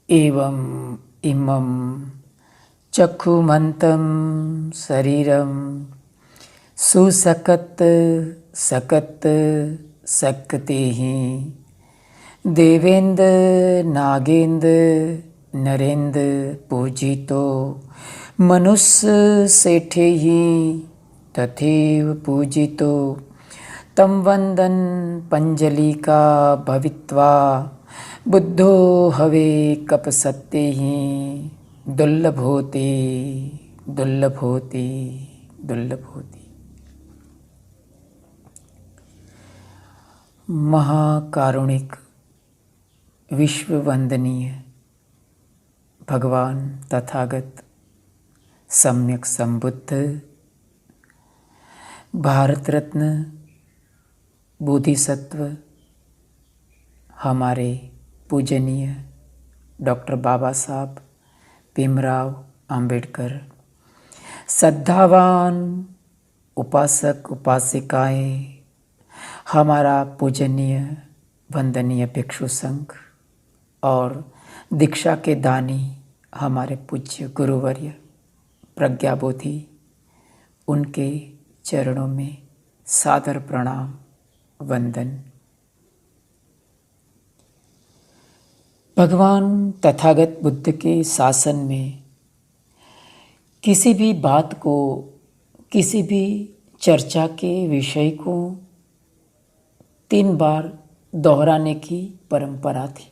एवं इमं चक्षुमन्तं शरीरं सुसकत सकत सकतेः देवेन्द्र नागेन्द्र नरेन्द्र पूजितो मनुष्य सेठैः तथैव पूजितो तं वन्दन पंजलिका भवित्वा बुद्धो हवे कपसत्यैः दुर्लभोति दुर्लभोति दुर्लभोति। महाकारुणिक विश्व वंदनीय भगवान तथागत सम्यक संबुद्ध भारत रत्न बोधिसत्व हमारे पूजनीय डॉक्टर बाबा साहब भीमराव अंबेडकर, श्रद्धावान उपासक उपासिकाएं, हमारा पूजनीय वंदनीय भिक्षु संघ और दीक्षा के दानी हमारे पूज्य गुरुवर्य प्रज्ञाबोधि, उनके चरणों में सादर प्रणाम वंदन। भगवान तथागत बुद्ध के शासन में किसी भी बात को, किसी भी चर्चा के विषय को 3 बार दोहराने की परंपरा थी।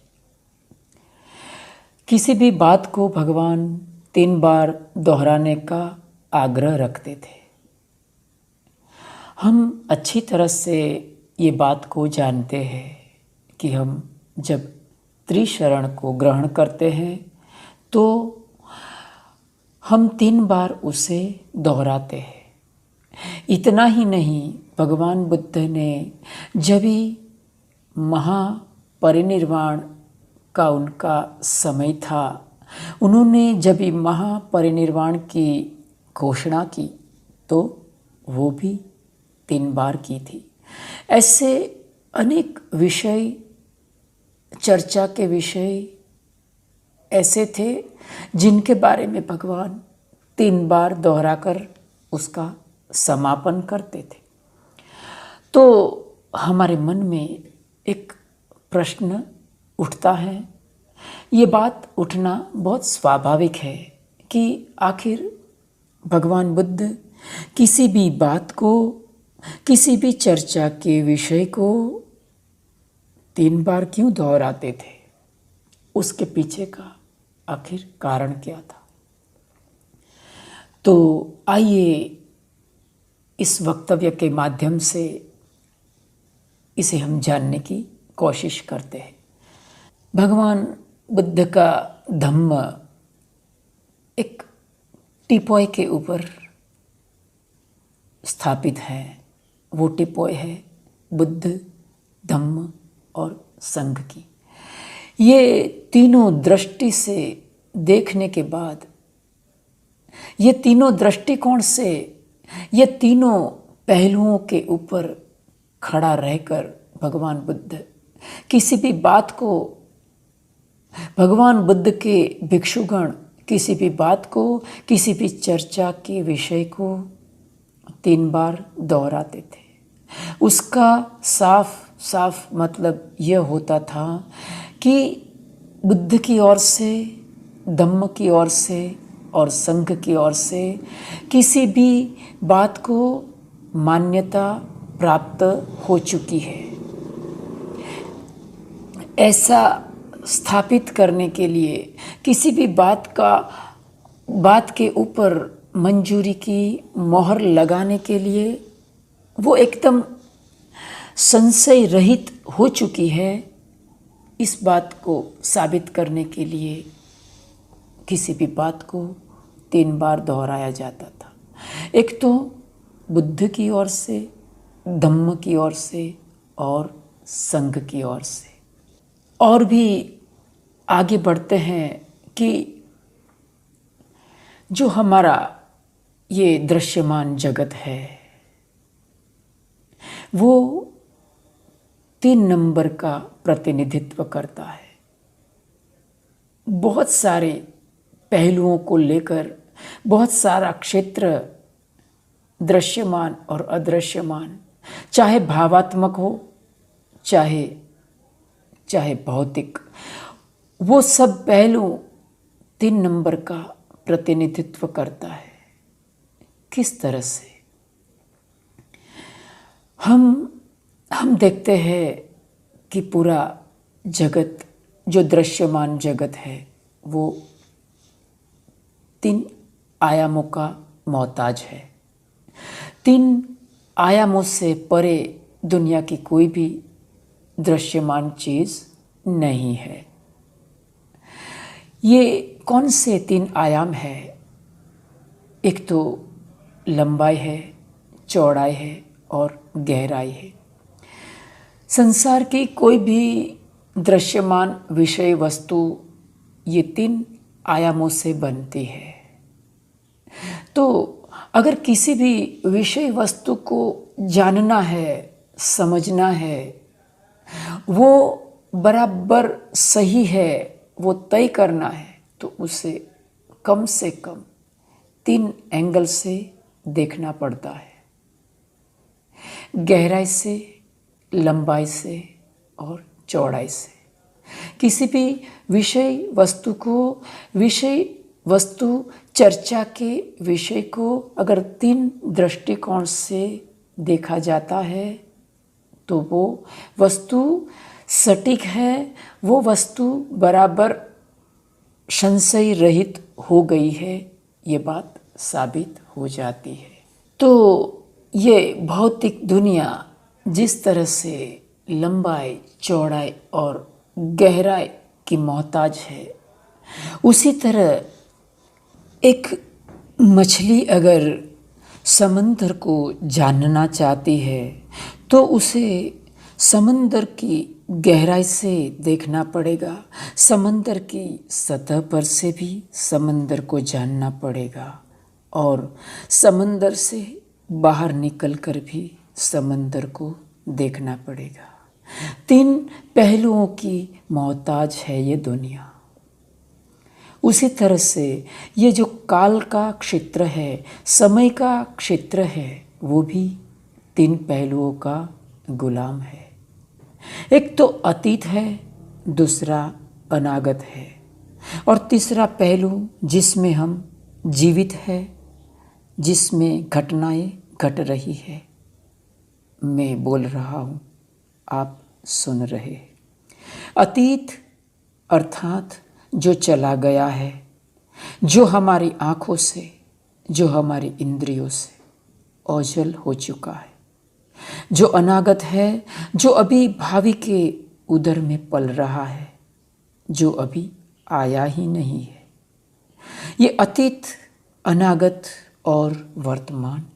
किसी भी बात को भगवान 3 बार दोहराने का आग्रह रखते थे। हम अच्छी तरह से ये बात को जानते हैं कि हम जब त्रिशरण को ग्रहण करते हैं तो हम 3 बार उसे दोहराते हैं। इतना ही नहीं, भगवान बुद्ध ने जब भी महापरिनिर्वाण का उनका समय था, उन्होंने जब भी महापरिनिर्वाण की घोषणा की तो वो भी 3 बार की थी। ऐसे अनेक विषय, चर्चा के विषय ऐसे थे जिनके बारे में भगवान 3 बार दोहराकर उसका समापन करते थे। तो हमारे मन में एक प्रश्न उठता है, ये बात उठना बहुत स्वाभाविक है कि आखिर भगवान बुद्ध किसी भी बात को, किसी भी चर्चा के विषय को 3 बार क्यों दोहराते थे? उसके पीछे का आखिर कारण क्या था? तो आइए इस वक्तव्य के माध्यम से इसे हम जानने की कोशिश करते हैं। भगवान बुद्ध का धम्म एक टिपोय के ऊपर स्थापित है। वो टिपोय है बुद्ध, धम्म और संघ की। ये तीनों दृष्टि से देखने के बाद, ये तीनों दृष्टिकोण से, ये तीनों पहलुओं के ऊपर खड़ा रहकर भगवान बुद्ध किसी भी बात को, भगवान बुद्ध के भिक्षुगण किसी भी बात को, किसी भी चर्चा के विषय को 3 बार दोहराते थे। उसका साफ साफ मतलब यह होता था कि बुद्ध की ओर से, धम्म की ओर से और संघ की ओर से किसी भी बात को मान्यता प्राप्त हो चुकी है। ऐसा स्थापित करने के लिए, किसी भी बात के ऊपर मंजूरी की मोहर लगाने के लिए वो एकदम संशय रहित हो चुकी है। इस बात को साबित करने के लिए किसी भी बात को 3 बार दोहराया जाता था। एक तो बुद्ध की ओर से, धम्म की ओर से और संघ की ओर से। और भी आगे बढ़ते हैं कि जो हमारा ये दृश्यमान जगत है वो 3 नंबर का प्रतिनिधित्व करता है। बहुत सारे पहलुओं को लेकर बहुत सारा क्षेत्र दृश्यमान और अदृश्यमान, चाहे भावात्मक हो चाहे भौतिक, वो सब पहलू 3 नंबर का प्रतिनिधित्व करता है। किस तरह से हम देखते हैं कि पूरा जगत, जो दृश्यमान जगत है, वो 3 आयामों का मोहताज है। 3 आयामों से परे दुनिया की कोई भी दृश्यमान चीज़ नहीं है। ये कौन से 3 आयाम है? एक तो लंबाई है, चौड़ाई है और गहराई है। संसार की कोई भी दृश्यमान विषय वस्तु ये 3 आयामों से बनती है। तो अगर किसी भी विषय वस्तु को जानना है, समझना है, वो बराबर सही है, वो तय करना है, तो उसे कम से कम 3 एंगल से देखना पड़ता है। गहराई से, लंबाई से और चौड़ाई से। किसी भी विषय वस्तु को, विषय वस्तु चर्चा के विषय को अगर 3 दृष्टिकोण से देखा जाता है तो वो वस्तु सटीक है, वो वस्तु बराबर संशय रहित हो गई है, ये बात साबित हो जाती है। तो ये भौतिक दुनिया जिस तरह से लंबाई, चौड़ाई और गहराई की मोहताज है, उसी तरह एक मछली अगर समंदर को जानना चाहती है तो उसे समंदर की गहराई से देखना पड़ेगा, समंदर की सतह पर से भी समंदर को जानना पड़ेगा और समंदर से बाहर निकलकर भी समंदर को देखना पड़ेगा। 3 पहलुओं की मोहताज है ये दुनिया। उसी तरह से ये जो काल का क्षेत्र है, समय का क्षेत्र है, वो भी 3 पहलुओं का गुलाम है। एक तो अतीत है, दूसरा अनागत है और तीसरा पहलू जिसमें हम जीवित है, जिसमें घटनाएं घट रही है। मैं बोल रहा हूँ, आप सुन रहे हैं। अतीत अर्थात जो चला गया है, जो हमारी आँखों से, जो हमारी इंद्रियों से ओझल हो चुका है। जो अनागत है, जो अभी भावी के उदर में पल रहा है, जो अभी आया ही नहीं है। ये अतीत, अनागत और वर्तमान,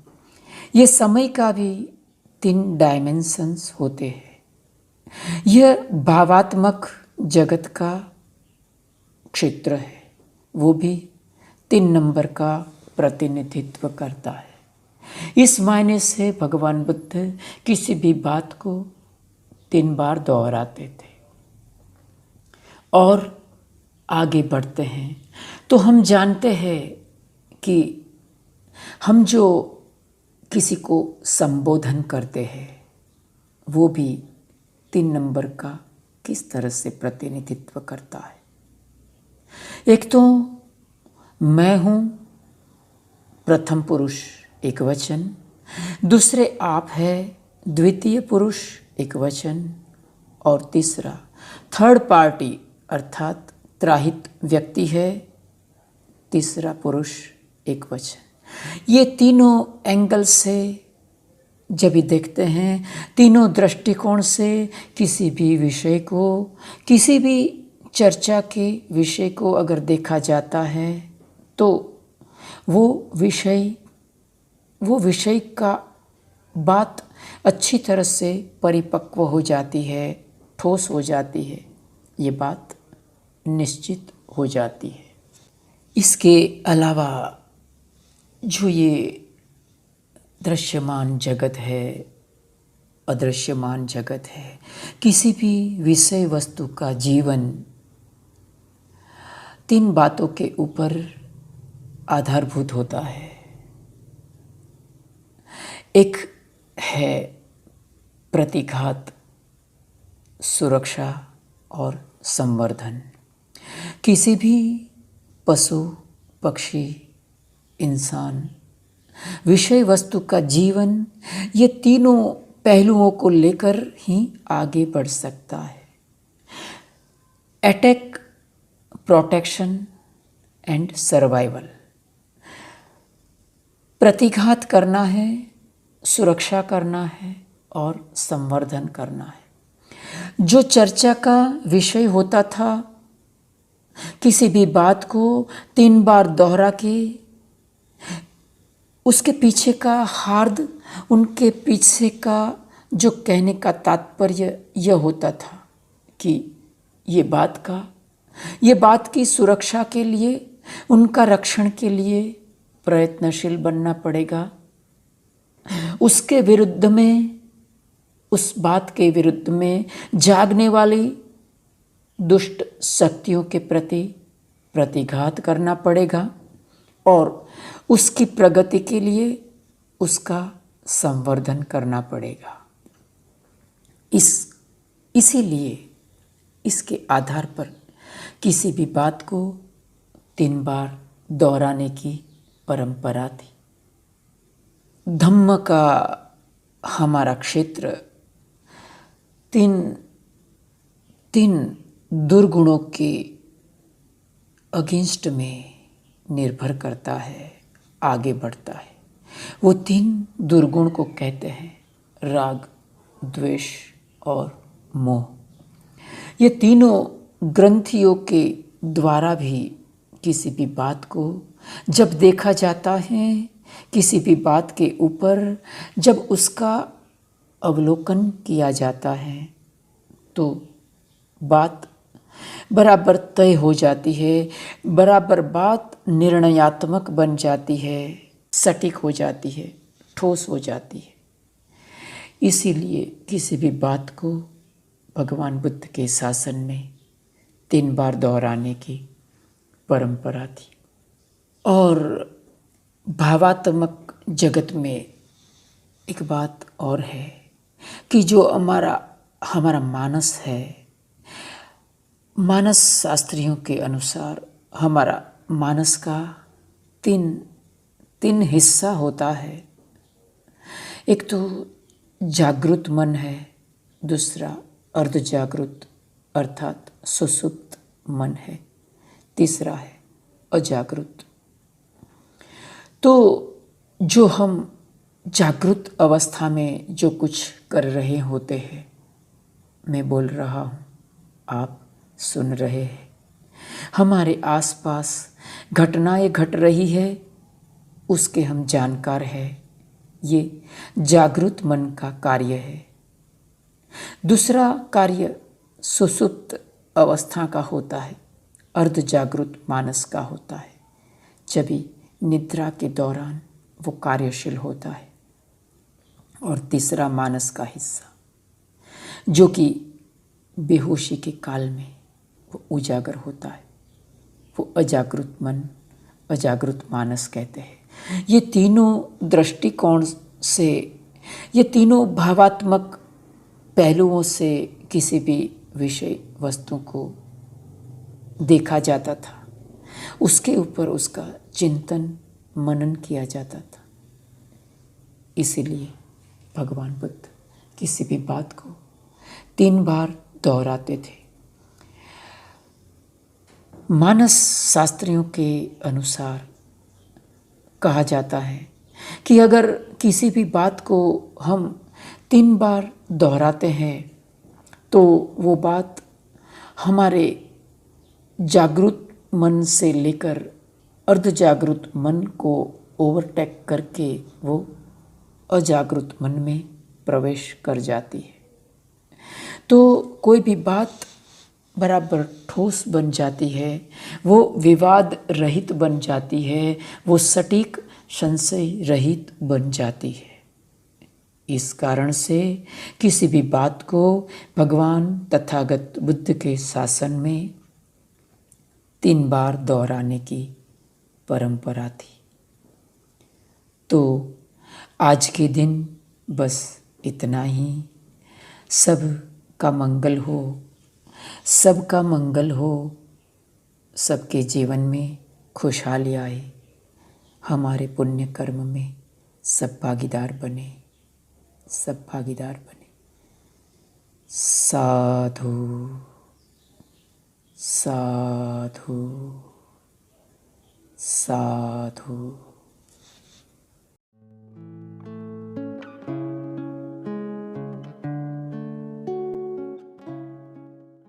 ये समय का भी 3 डायमेंशंस होते हैं। यह भावात्मक जगत का क्षेत्र है, वो भी 3 नंबर का प्रतिनिधित्व करता है। इस मायने से भगवान बुद्ध किसी भी बात को 3 बार दोहराते थे। और आगे बढ़ते हैं तो हम जानते हैं कि हम जो किसी को संबोधन करते हैं वो भी 3 नंबर का किस तरह से प्रतिनिधित्व करता है। एक तो मैं हूँ, प्रथम पुरुष एक वचन, दूसरे आप है, द्वितीय पुरुष एक वचन और तीसरा थर्ड पार्टी अर्थात त्राहित व्यक्ति है, तीसरा पुरुष एक वचन। ये तीनों एंगल से जब भी देखते हैं, तीनों दृष्टिकोण से किसी भी विषय को, किसी भी चर्चा के विषय को अगर देखा जाता है तो वो विषय का बात अच्छी तरह से परिपक्व हो जाती है, ठोस हो जाती है, ये बात निश्चित हो जाती है। इसके अलावा जो ये दृश्यमान जगत है, अदृश्यमान जगत है, किसी भी विषय वस्तु का जीवन तीन बातों के ऊपर आधारभूत होता है। एक है प्रतिघात, सुरक्षा और संवर्धन। किसी भी पशु, पक्षी, इंसान, विषय वस्तु का जीवन ये तीनों पहलुओं को लेकर ही आगे बढ़ सकता है। Attack, protection and survival. प्रतिघात करना है, सुरक्षा करना है और संवर्धन करना है। जो चर्चा का विषय होता था, किसी भी बात को 3 बार दोहरा के उसके पीछे का हार्द, उनके पीछे का जो कहने का तात्पर्य यह होता था कि ये बात की सुरक्षा के लिए, उनका रक्षण के लिए प्रयत्नशील बनना पड़ेगा। उसके विरुद्ध में, उस बात के विरुद्ध में जागने वाली दुष्ट शक्तियों के प्रति प्रतिघात करना पड़ेगा और उसकी प्रगति के लिए उसका संवर्धन करना पड़ेगा। इसीलिए इसके आधार पर किसी भी बात को 3 बार दोहराने की परंपरा थी। धम्म का हमारा क्षेत्र तीन दुर्गुणों के अगेंस्ट में निर्भर करता है, आगे बढ़ता है। वो 3 दुर्गुण को कहते हैं राग, द्वेष और मोह। ये तीनों ग्रंथियों के द्वारा भी किसी भी बात को जब देखा जाता है, किसी भी बात के ऊपर जब उसका अवलोकन किया जाता है, तो बात बराबर तय हो जाती है, बराबर बात निर्णयात्मक बन जाती है, सटीक हो जाती है, ठोस हो जाती है। इसीलिए किसी भी बात को भगवान बुद्ध के शासन में 3 बार दोहराने की परंपरा थी। और भावात्मक जगत में एक बात और है कि जो हमारा मानस है, मानस शास्त्रियों के अनुसार हमारा मानस का तीन हिस्सा होता है। एक तो जागृत मन है, दूसरा अर्ध जागृत अर्थात सुसुप्त मन है, तीसरा है अजागृत। तो जो हम जागृत अवस्था में जो कुछ कर रहे होते हैं, मैं बोल रहा हूँ, आप सुन रहे हैं, हमारे आसपास घटनाएं घट रही है, उसके हम जानकार हैं, ये जागृत मन का कार्य है। दूसरा कार्य सुसुप्त अवस्था का होता है, अर्ध जागृत मानस का होता है, जब निद्रा के दौरान वो कार्यशील होता है। और तीसरा मानस का हिस्सा जो कि बेहोशी के काल में वो उजागर होता है, वो अजागृत मन, अजागृत मानस कहते हैं। ये तीनों दृष्टिकोण से, ये तीनों भावात्मक पहलुओं से किसी भी विषय वस्तु को देखा जाता था, उसके ऊपर उसका चिंतन मनन किया जाता था। इसीलिए भगवान बुद्ध किसी भी बात को 3 बार दोहराते थे। मानस शास्त्रियों के अनुसार कहा जाता है कि अगर किसी भी बात को हम 3 बार दोहराते हैं तो वो बात हमारे जागृत मन से लेकर अर्ध जागृत मन को ओवरटेक करके वो अजागृत मन में प्रवेश कर जाती है। तो कोई भी बात बराबर ठोस बन जाती है, वो विवाद रहित बन जाती है, वो सटीक संशय रहित बन जाती है। इस कारण से किसी भी बात को भगवान तथागत बुद्ध के शासन में 3 बार दोहराने की परंपरा थी। तो आज के दिन बस इतना ही। सब का मंगल हो, सबका मंगल हो, सबके जीवन में खुशहाली आए, हमारे पुण्य कर्म में सब भागीदार बने, सब भागीदार बने। साधु साधु साधु।